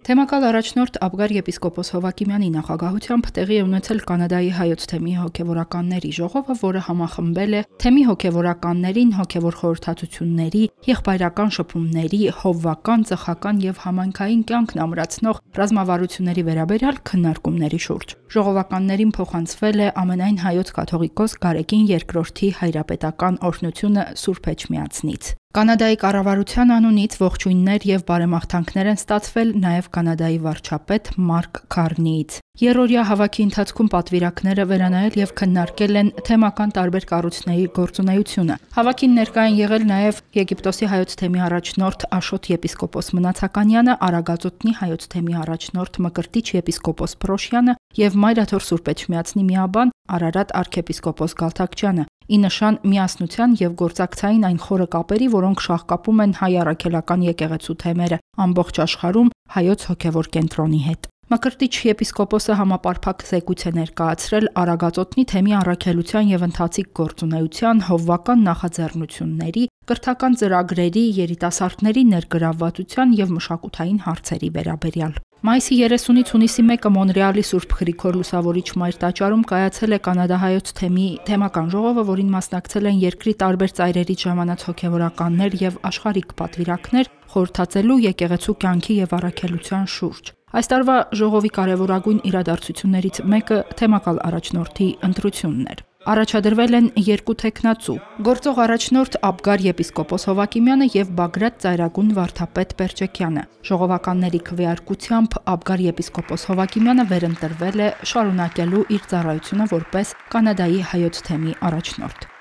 Թեմակալ առաջնորդ Աբգար եպիսկոպոս Հովակիմյանի նախագահությամբ տեղի է ունեցել Կանադայի հայոց թեմի հոգևորականների ժողովը, որը համախմբել է թեմի հոգևորականներին հոգևոր խորհրդատությունների, եղբայրական շփումների, հովվական, ծխական եւ համայնքային կյանքն ամրացնող ռազմավարությունների վերաբերյալ քննարկումների շուրջ։ Ժողովականներին փոխանցվել է ամենայն հայոց կաթողիկոս Գարեգին II հայրապետական օրհնությունը Սուրբ Էջմիածնից։ Կանադայի կառավարության անունից ողջույններ եւ բարեմաղթանքներ են ստացվել նաեւ Կանադայի վարչապետ Մարկ Քարնիից։ Երրորդյա հավաքի ընթացքում պատվիրակները վերանայել եւ քննարկել են թեմական տարբեր կառույցների գործունեությունը։ Հավաքին ներկա են եղել նաեւ Եգիպտոսի հայոց թեմի առաջնորդ Աշոտ եպիսկոպոս Մնացականյանը, Արագածոտնի հայոց թեմի առաջնորդ Մկրտիչ եպիսկոպոս Պրոշյանը եւ Մայրաթոր Սուրբ Էջմիածնի միաբան Արարատ arczepiskopos Գալթակչյանը, ի նշան միասնության եւ գործակցային այն խորը կապերի, որոնք շաղկապում են հայ առաքելական եկեղեցու թեմերը ամբողջ աշխարհում հայոց հոգևոր կենտրոնի հետ։ Մկրտիչ եպիսկոպոսը համապարփակ զեկույց է ներկայացրել Արագածոտնի թեմի առաքելության եւ ընթացիկ գործունեության, հովվական նախաձեռնությունների, կրթական ծրագրերի, երիտասարդների ներգրավվածության եւ մշակութային հարցերի վերաբերյալ։ Մայիսի 30-ից հունիսի 1-ը Մոնրեալի Սուրբ Գրիգոր Լուսավորիչ Մայր տաճարում կայացել է կանադահայոց թեմի թեմական ժողովը, որին մասնակցել են երկրի տարբեր ծայրերից ժամանած հոգևորականներ եւ աշխարհիկ պատվիրակներ, խորհրդածելու եկեղեցու կյանքի եւ առաքելության շուրջ։ Այս տարվա ժողովի կարևորագույն իրադարձություններից մեկը թեմակալ առաջնորդի ընտրությունն էր։ Առաջադրվել են երկու թեկնածու՝ գործող առաջնորդ Աբգար եպիսկոպոս Հովակիմյանը եւ Բագրատ ծայրագուն վարդապետ Պերջեկյանը։ Ժողովականների քվեարկությամբ Աբգար եպիսկոպոս Հովակիմյանը վերընտրվել է շարունակելու իր ծառայությունը որպես Կանադայի հայոց թեմի առաջնորդ։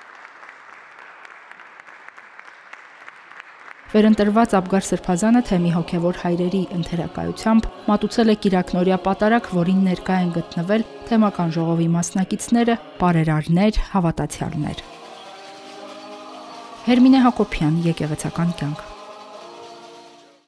Վերընտրված Աբգար Սրբազանը թեմի հոգևոր հայրերի ընթերակայությամբ մատուցել է կիրակնօրյա պատարագ, որին ներկա են գտնվել թեմական ժողովի մասնակիցները, պարերարներ, հավատացյալներ։ Հերմինե Հակոբյան, Եկեղեցական կյանք։